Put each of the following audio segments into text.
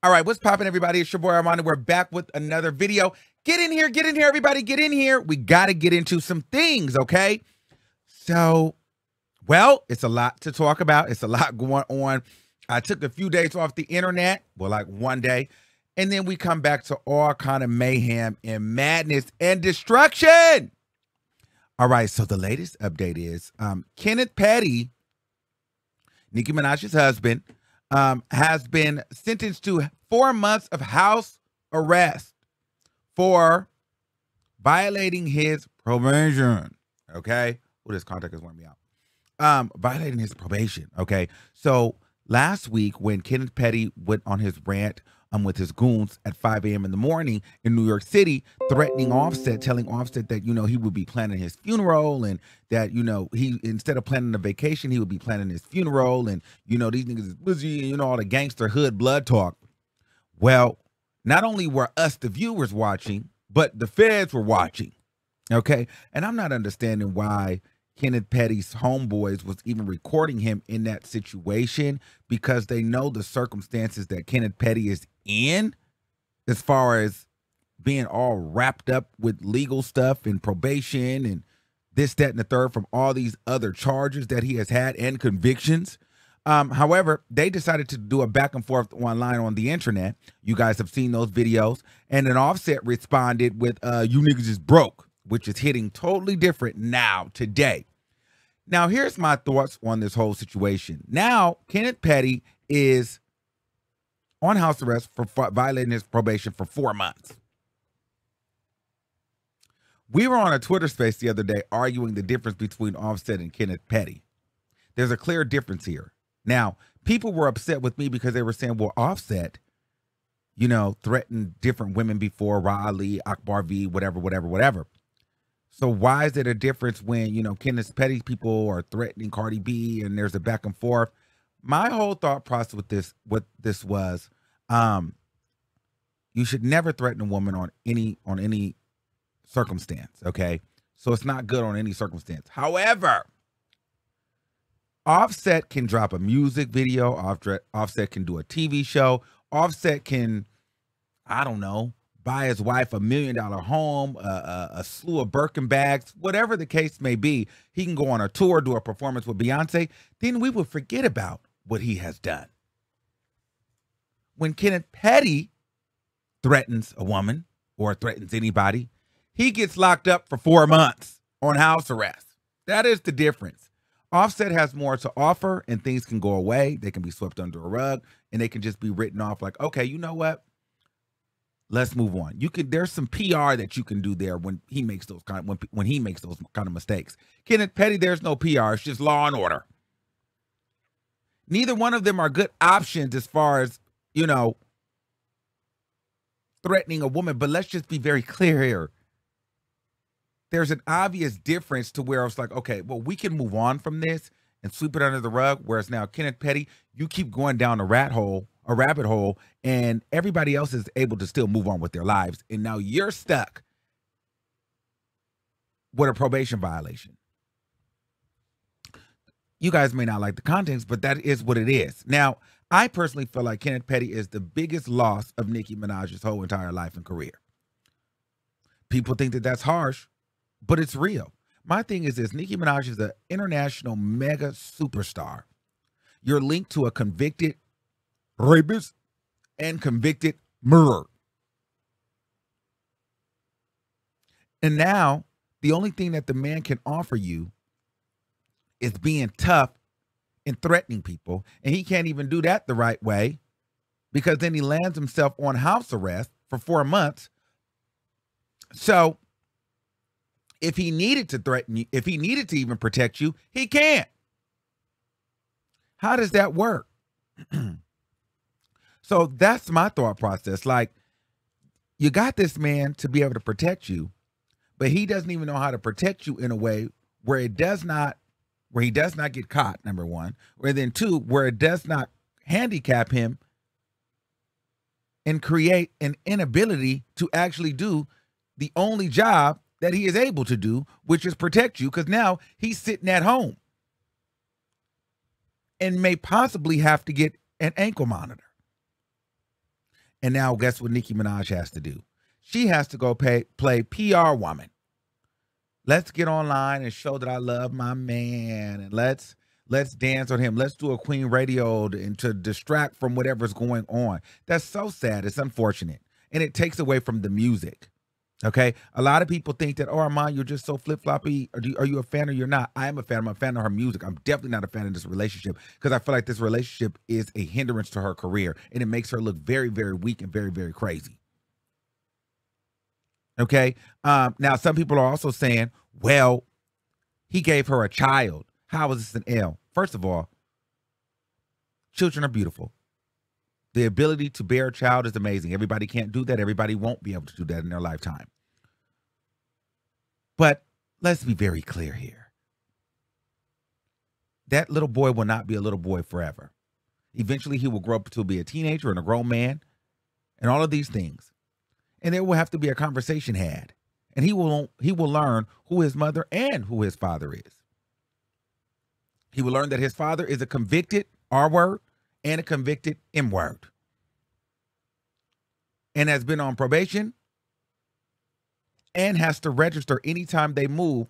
All right, what's poppin', everybody? It's your boy Armon, and we're back with another video. Get in here, everybody, get in here. We got to get into some things, okay? So, well, it's a lot to talk about. It's a lot going on. I took a few days off the internet, well, like one day, and then we come back to all kind of mayhem and madness and destruction. All right, so the latest update is Kenneth Petty, Nicki Minaj's husband, has been sentenced to 4 months of house arrest for violating his probation. Okay, well, this contact is wearing me out. Violating his probation. Okay, so last week when Kenneth Petty went on his rant with his goons at 5 a.m. in the morning in New York City, threatening Offset, telling Offset that, he would be planning his funeral, and that, he, instead of planning a vacation, he would be planning his funeral, and, these niggas is busy, and, all the gangster hood blood talk. Well, not only were us, the viewers, watching, but the feds were watching, okay? And I'm not understanding why Kenneth Petty's homeboys was even recording him in that situation, because they know the circumstances that Kenneth Petty is in, as far as being all wrapped up with legal stuff and probation and this, that, and the third from all these other charges that he has had and convictions. However, they decided to do a back and forth online on the internet. You guys have seen those videos. And then Offset responded with, you niggas is broke, which is hitting totally different now, today. Now, here's my thoughts on this whole situation. Now, Kenneth Petty is on house arrest for violating his probation for 4 months. We were on a Twitter space the other day arguing the difference between Offset and Kenneth Petty. There's a clear difference here. Now, people were upset with me because they were saying, well, Offset, threatened different women before, Raleigh, Akbar V, whatever. So why is it a difference when, Kenneth Petty people are threatening Cardi B and there's a back and forth? My whole thought process with this was, you should never threaten a woman on any circumstance, okay? So it's not good on any circumstance. However, Offset can drop a music video. Offset can do a TV show. Offset can, I don't know, buy his wife $1 million home, a slew of Birkin bags, whatever the case may be. He can go on a tour, do a performance with Beyonce. Then we will forget about what he has done. When Kenneth Petty threatens a woman or threatens anybody, he gets locked up for 4 months on house arrest. That is the difference. Offset has more to offer, and things can go away. They can be swept under a rug, and they can just be written off like, okay, you know what? Let's move on. There's some PR that you can do there when he makes those kind of mistakes. Kenneth Petty, there's no PR. It's just law and order. Neither one of them are good options as far as, threatening a woman. But let's just be very clear here. There's an obvious difference to where it's like, okay, well, we can move on from this and sweep it under the rug. Whereas now, Kenneth Petty, you keep going down a rabbit hole, and everybody else is able to still move on with their lives. And now you're stuck with a probation violation. You guys may not like the context, but that is what it is. Now, I personally feel like Kenneth Petty is the biggest loss of Nicki Minaj's whole entire life and career. People think that that's harsh, but it's real. My thing is this: Nicki Minaj is an international mega superstar. You're linked to a convicted rapist and convicted murderer. And now, the only thing that the man can offer you is being tough and threatening people. And he can't even do that the right way, because then he lands himself on house arrest for 4 months. So if he needed to threaten you, if he needed to even protect you, he can't. How does that work? So that's my thought process. Like, you got this man to be able to protect you, but he doesn't even know how to protect you in a way where he does not get caught, number one, or then two, where it does not handicap him and create an inability to actually do the only job that he is able to do, which is protect you, because now he's sitting at home and may possibly have to get an ankle monitor. And now guess what Nicki Minaj has to do? She has to go play PR woman. Let's get online and show that I love my man, and let's dance on him. Let's do a Queen Radio to distract from whatever's going on. That's so sad. It's unfortunate, and it takes away from the music. Okay, a lot of people think that, oh, Armon, you're just so flip-floppy. Are you a fan or you're not? I am a fan. I'm a fan of her music. I'm definitely not a fan of this relationship because I feel like this relationship is a hindrance to her career, and it makes her look very, very weak and very, very crazy. Okay, now some people are also saying, well, he gave her a child. How is this an L? First of all, children are beautiful. The ability to bear a child is amazing. Everybody can't do that. Everybody won't be able to do that in their lifetime. But let's be very clear here. That little boy will not be a little boy forever. Eventually, he will grow up to be a teenager and a grown man and all of these things. And there will have to be a conversation had. And he will learn who his mother and who his father is. He will learn that his father is a convicted R word and a convicted M word, and has been on probation and has to register anytime they move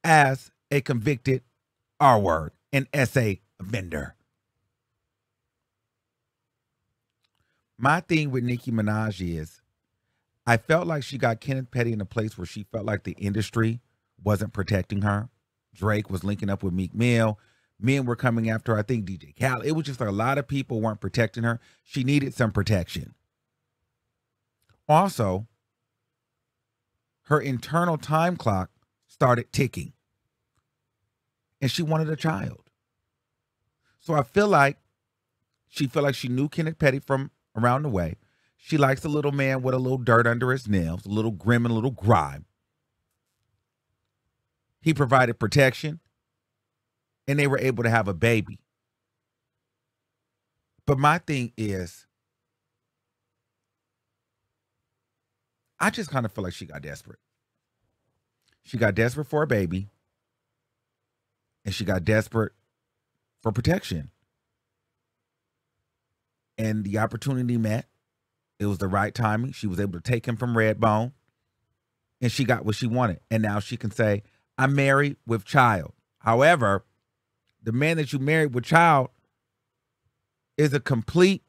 as a convicted R word, an SA offender. My thing with Nicki Minaj is I felt like she got Kenneth Petty in a place where she felt like the industry wasn't protecting her. Drake was linking up with Meek Mill. Men were coming after her. I think DJ Khaled. It was just like a lot of people weren't protecting her. She needed some protection. Also, her internal time clock started ticking. And she wanted a child. So I feel like she knew Kenneth Petty from around the way. She likes a little man with a little dirt under his nails, a little grim and a little grime. He provided protection. And they were able to have a baby. But my thing is, I just kind of feel like she got desperate. She got desperate for a baby. And she got desperate for protection. And the opportunity met. It was the right timing. She was able to take him from Redbone. And she got what she wanted. And now she can say, I'm married with child. However, the man that you married with child is a complete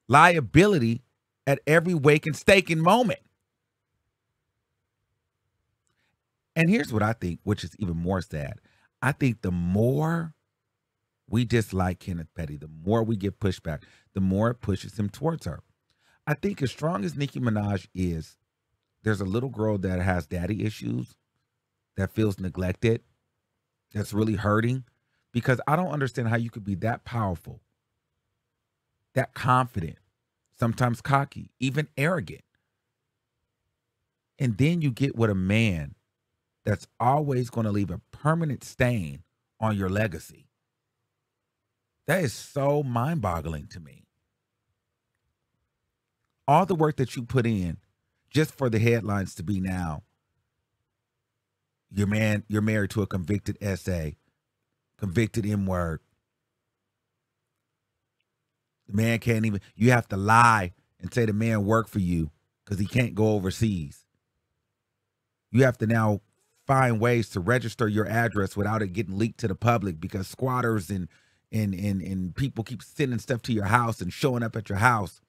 liability at every wake and staking moment. And here's what I think, which is even more sad. I think the more we dislike Kenneth Petty, the more we get pushback, the more it pushes him towards her. I think as strong as Nicki Minaj is, there's a little girl that has daddy issues, that feels neglected, that's really hurting. Because I don't understand how you could be that powerful, that confident, sometimes cocky, even arrogant. And then you get with a man that's always going to leave a permanent stain on your legacy. That is so mind-boggling to me. All the work that you put in just for the headlines to be now, you're married to a convicted SA. Convicted M word. The man can't even, you have to lie and say the man worked for you because he can't go overseas. You have to now find ways to register your address without it getting leaked to the public because squatters and people keep sending stuff to your house and showing up at your house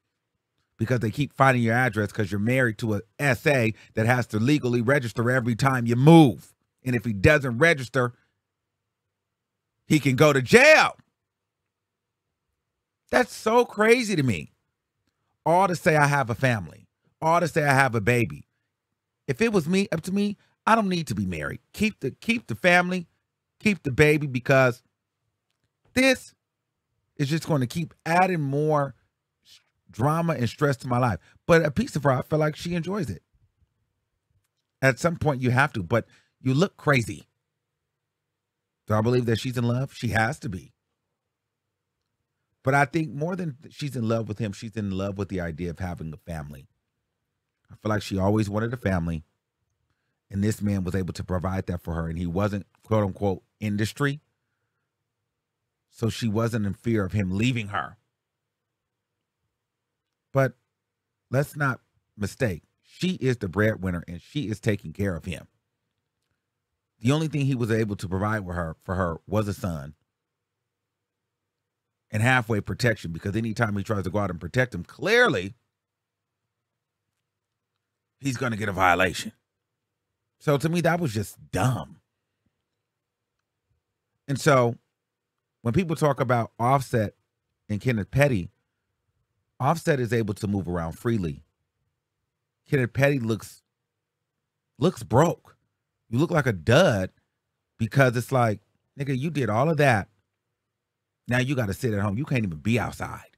because they keep finding your address because you're married to a SA that has to legally register every time you move. And if he doesn't register, he can go to jail. That's so crazy to me. All to say I have a family. All to say I have a baby. If it was up to me, I don't need to be married. Keep the family, keep the baby, because this is just going to keep adding more drama and stress to my life. But a piece of her, I feel like she enjoys it. At some point you have to, but you look crazy. Do I believe that she's in love? She has to be. But I think more than she's in love with him, she's in love with the idea of having a family. I feel like she always wanted a family. And this man was able to provide that for her. And he wasn't, quote unquote, industry. So she wasn't in fear of him leaving her. But let's not mistake. She is the breadwinner, and she is taking care of him. The only thing he was able to provide for her was a son and halfway protection, because anytime he tries to go out and protect him, clearly he's going to get a violation. So to me, that was just dumb. And so when people talk about Offset and Kenneth Petty, Offset is able to move around freely. Kenneth Petty looks broke. You look like a dud, because it's like, nigga, you did all of that. Now you got to sit at home. You can't even be outside.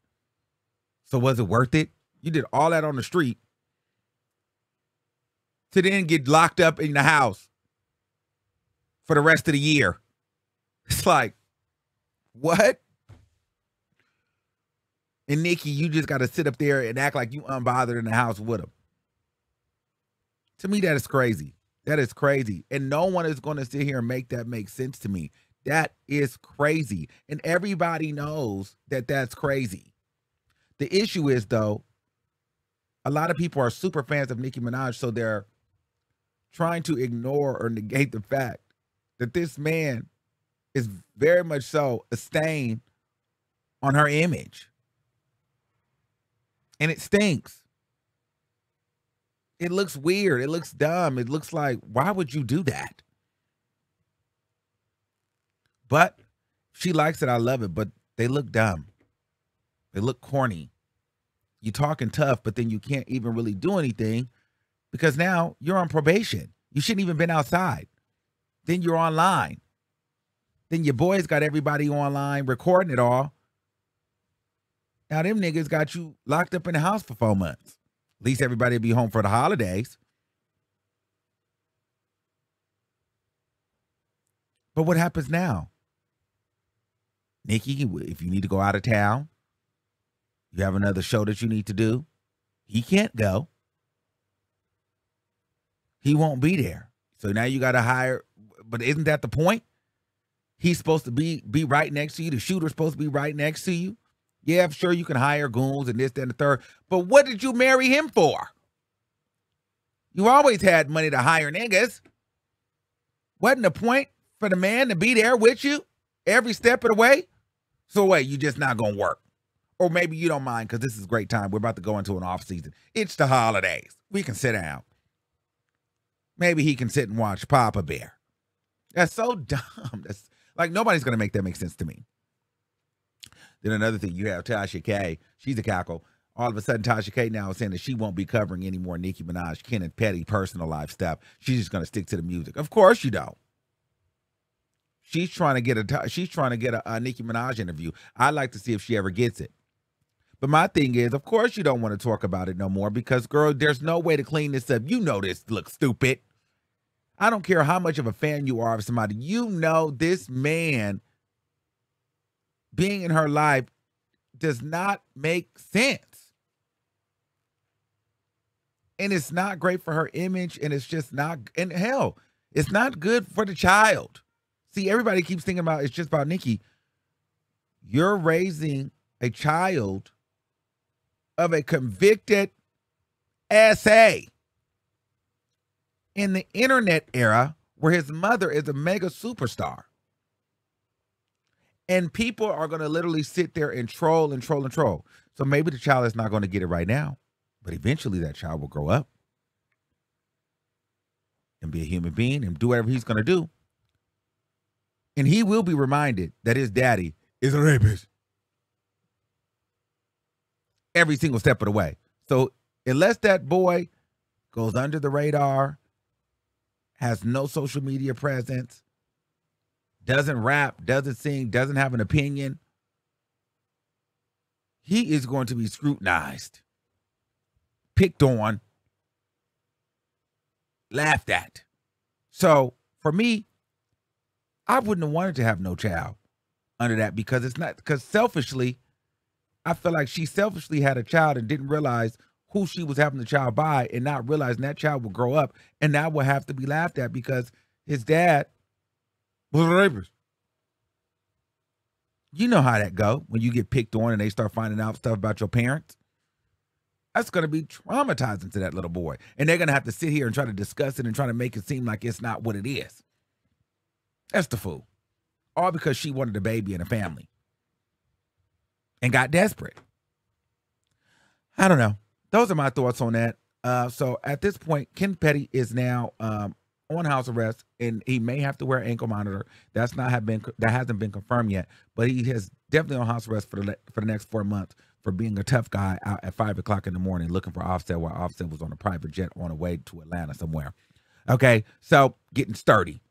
So was it worth it? You did all that on the street to then get locked up in the house for the rest of the year. It's like, what? And Nicki, you just got to sit up there and act like you unbothered in the house with him. To me, that is crazy. That is crazy. And no one is going to sit here and make that make sense to me. That is crazy. And everybody knows that that's crazy. The issue is, though, a lot of people are super fans of Nicki Minaj, so they're trying to ignore or negate the fact that this man is very much so a stain on her image. And it stinks. It looks weird. It looks dumb. It looks like, why would you do that? But she likes it. I love it. But they look dumb. They look corny. You're talking tough, but then you can't even really do anything because now you're on probation. You shouldn't even been outside. Then you're online. Then your boys got everybody online recording it all. Now them niggas got you locked up in the house for 4 months. At least everybody will be home for the holidays. But what happens now? Nicki, if you need to go out of town, you have another show that you need to do, he can't go. He won't be there. So now you got to hire, but isn't that the point? He's supposed to be right next to you. The shooter's supposed to be right next to you. Yeah, I'm sure you can hire goons and this, that, and the third. But what did you marry him for? You always had money to hire niggas. Wasn't the point for the man to be there with you every step of the way? So wait, you just not going to work. Or maybe you don't mind because this is a great time. We're about to go into an off season. It's the holidays. We can sit down. Maybe he can sit and watch Papa Bear. That's so dumb. That's like, nobody's going to make that make sense to me. Then another thing, you have Tasha K. She's a cackle. All of a sudden, Tasha K now is saying that she won't be covering any more Nicki Minaj, Kenneth Petty, personal life stuff. She's just going to stick to the music. Of course you don't. She's trying to get a Nicki Minaj interview. I'd like to see if she ever gets it. But my thing is, of course you don't want to talk about it no more because, girl, there's no way to clean this up. You know this looks stupid. I don't care how much of a fan you are of somebody. You know this man being in her life does not make sense. And it's not great for her image, and it's just not, and hell, it's not good for the child. See, everybody keeps thinking about it's just about Nicki. You're raising a child of a convicted SA in the internet era where his mother is a mega superstar. And people are going to literally sit there and troll and troll and troll. So maybe the child is not going to get it right now, but eventually that child will grow up and be a human being and do whatever he's going to do. And he will be reminded that his daddy is a rapist every single step of the way. So unless that boy goes under the radar, has no social media presence, doesn't rap, doesn't sing, doesn't have an opinion, he is going to be scrutinized, picked on, laughed at. So for me, I wouldn't have wanted to have no child under that because selfishly, I feel like she selfishly had a child and didn't realize who she was having the child by, and not realizing that child will grow up and now will have to be laughed at because his dad was a rapist. You know how that go when you get picked on and they start finding out stuff about your parents. That's going to be traumatizing to that little boy. And they're going to have to sit here and try to discuss it and try to make it seem like it's not what it is. That's the fool. All because she wanted a baby and a family. And got desperate. I don't know. Those are my thoughts on that. So at this point, Ken Petty is now on house arrest, and he may have to wear an ankle monitor. That hasn't been confirmed yet, but he is definitely on house arrest for the next 4 months for being a tough guy out at 5 o'clock in the morning looking for Offset while Offset was on a private jet on the way to Atlanta somewhere. Okay, so getting sturdy.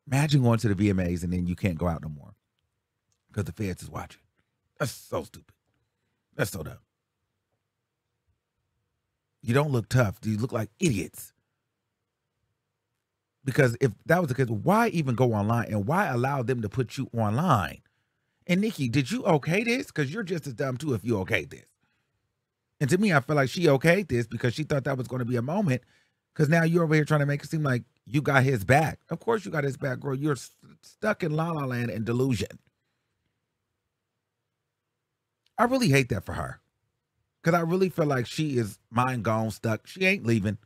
Imagine going to the VMAs and then you can't go out no more because the feds is watching. That's so stupid. That's so dumb. You don't look tough. You look like idiots. Because if that was the case, why even go online and why allow them to put you online? And Nicki, did you okay this? Because you're just as dumb too if you okay this. And to me, I feel like she okayed this because she thought that was going to be a moment. Because now you're over here trying to make it seem like you got his back. Of course you got his back, girl. You're stuck in La La Land and delusion. I really hate that for her. Because I really feel like she is mind gone, stuck. She ain't leaving.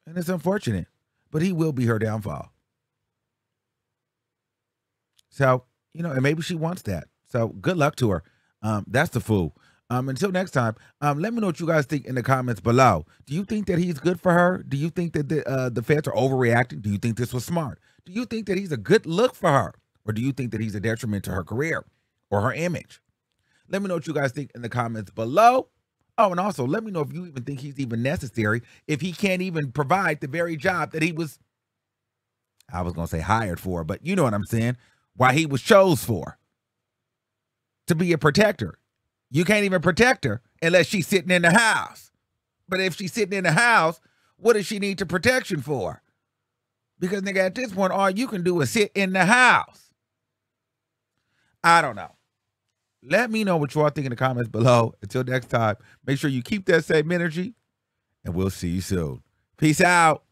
And it's unfortunate. But he will be her downfall. So, you know, and maybe she wants that. So good luck to her. That's the fool. Until next time, let me know what you guys think in the comments below. Do you think that he's good for her? Do you think that the feds are overreacting? Do you think this was smart? Do you think that he's a good look for her? Or do you think that he's a detriment to her career or her image? Let me know what you guys think in the comments below. Oh, and also let me know if you even think he's even necessary, if he can't even provide the very job that he was, I was going to say hired for, but you know what I'm saying, why he was chose for, to be a protector. You can't even protect her unless she's sitting in the house. But if she's sitting in the house, what does she need the protection for? Because, nigga, at this point, all you can do is sit in the house. I don't know. Let me know what you all think in the comments below. Until next time, make sure you keep that same energy, and we'll see you soon. Peace out.